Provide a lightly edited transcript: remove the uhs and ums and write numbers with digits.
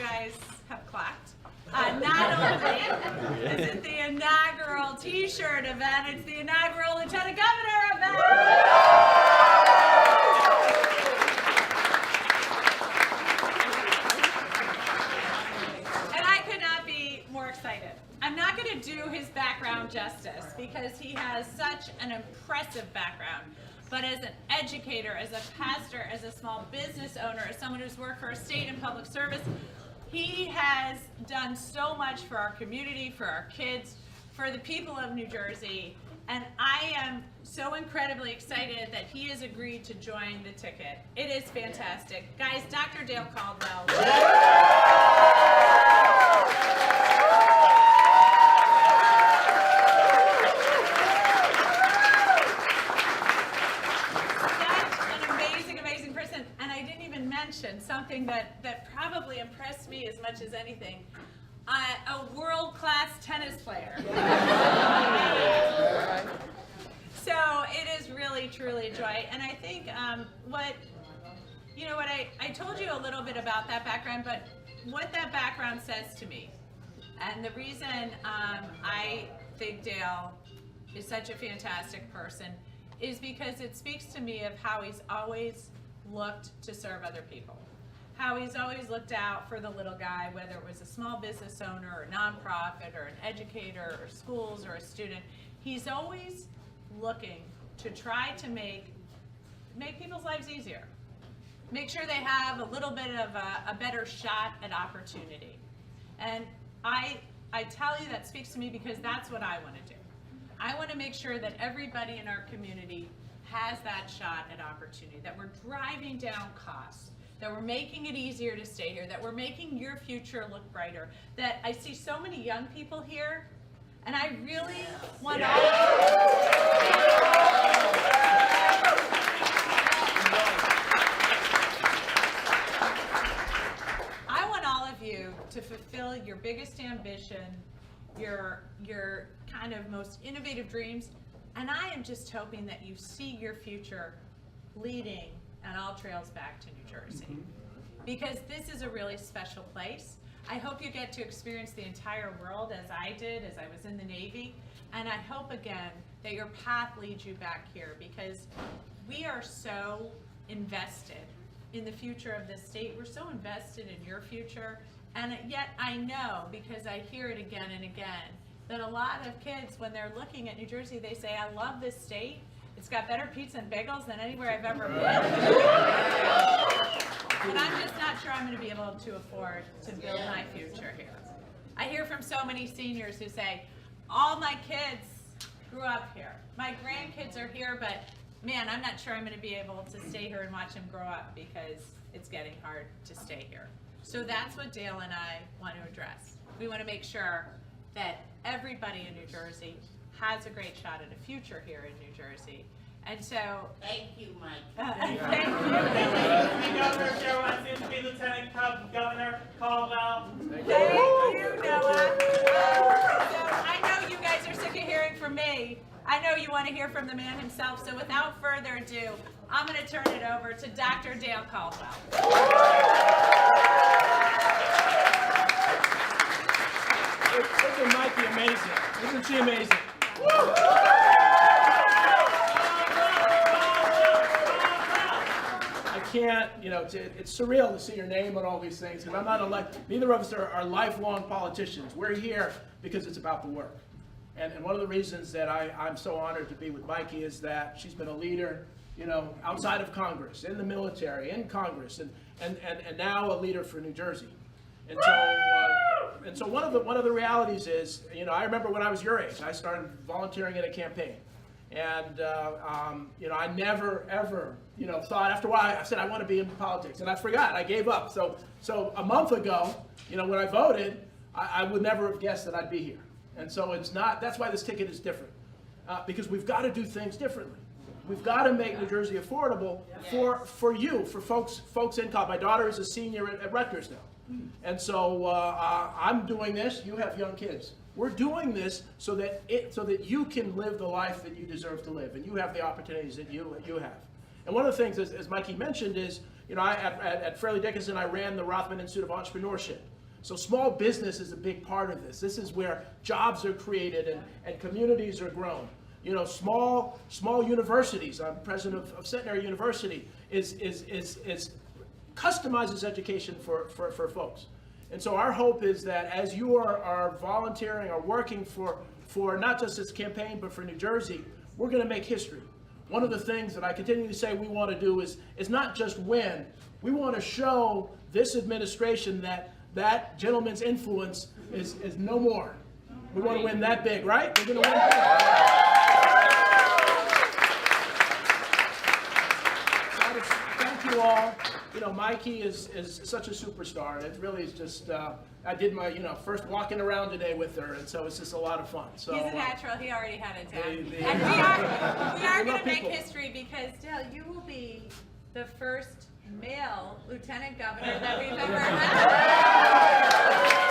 guys have clapped. Not only is it the inaugural T-shirt event, it's the inaugural Lieutenant Governor event. And I could not be more excited. I'm not going to do his background justice because he has such an impressive background. But as an educator, as a pastor, as a small business owner, as someone who's worked for a state and public service, he has done so much for our community, for our kids, for the people of New Jersey. And I am so incredibly excited that he has agreed to join the ticket. It is fantastic. Guys, Dr. Dale Caldwell. Something that probably impressed me as much as anything, a world-class tennis player. So it is really, truly a joy. And I think I told you a little bit about that background, but what that background says to me, and the reason I think Dale is such a fantastic person, is because it speaks to me of how he's always looked to serve other people. How he's always looked out for the little guy, whether it was a small business owner or a nonprofit or an educator or schools or a student. He's always looking to try to make people's lives easier. Make sure they have a little bit of a better shot at opportunity. And I tell you that speaks to me because that's what I want to do. I want to make sure that everybody in our community has that shot at opportunity, that we're driving down costs, that we're making it easier to stay here, that we're making your future look brighter, that I see so many young people here, and I really want all of you to fulfill your biggest ambition, your kind of most innovative dreams, and I am just hoping that you see your future leading on all trails back to New Jersey. Because this is a really special place. I hope you get to experience the entire world as I did, as I was in the Navy. And I hope, again, that your path leads you back here, because we are so invested in the future of this state. We're so invested in your future. And yet I know, because I hear it again and again, that a lot of kids, when they're looking at New Jersey, they say, I love this state. It's got better pizza and bagels than anywhere I've ever been. But I'm just not sure I'm going to be able to afford to build my future here. I hear from so many seniors who say, all my kids grew up here. My grandkids are here, but man, I'm not sure I'm going to be able to stay here and watch them grow up because it's getting hard to stay here. So that's what Dale and I want to address. We want to make sure that everybody in New Jersey has a great shot at a future here in New Jersey. And so, thank you, Mike. Thank you. Governor Sherrill wants to be Lieutenant Governor Caldwell. Thank you, Noah. So I know you guys are sick of hearing from me. I know you want to hear from the man himself. So without further ado, I'm going to turn it over to Dr. Dale Caldwell. Isn't Mikie amazing? Isn't she amazing? I can't, it's surreal to see your name on all these things, because I'm not elected. Neither of us are lifelong politicians. We're here because it's about the work. And one of the reasons that I'm so honored to be with Mikie is that she's been a leader, outside of Congress, in the military, in Congress, and now a leader for New Jersey. And so one of the realities is, I remember when I was your age, I started volunteering in a campaign, and I never ever thought, after a while I said I want to be in politics, and I forgot, I gave up. So a month ago, when I voted, I would never have guessed that I'd be here. And so that's why this ticket is different, because we've got to do things differently. We've got to make New Jersey affordable for you, for folks in college. My daughter is a senior at Rutgers now. And so I'm doing this. You have young kids. We're doing this so that you can live the life that you deserve to live, and you have the opportunities that you have. And one of the things, as Mikie mentioned, is You know, at Fairleigh Dickinson, I ran the Rothman Institute of Entrepreneurship. So small business is a big part of this. This is where jobs are created and communities are grown. You know, small universities. I'm president of Centenary University. Is customizes education for folks. And so our hope is that as you are volunteering or working for not just this campaign but for New Jersey, we're going to make history. One of the things that I continue to say we want to do is not just win. We want to show this administration that gentleman's influence is no more. We want to win that big, right? We're going to win big. Thank you all. You know, Mikie is such a superstar. It really is just, I did my, first walking around today with her, and so it's just a lot of fun. So, He's a natural. He already had it down. they- And we are We going love to make people. history because, Dale, you will be the first male lieutenant governor that we've ever had.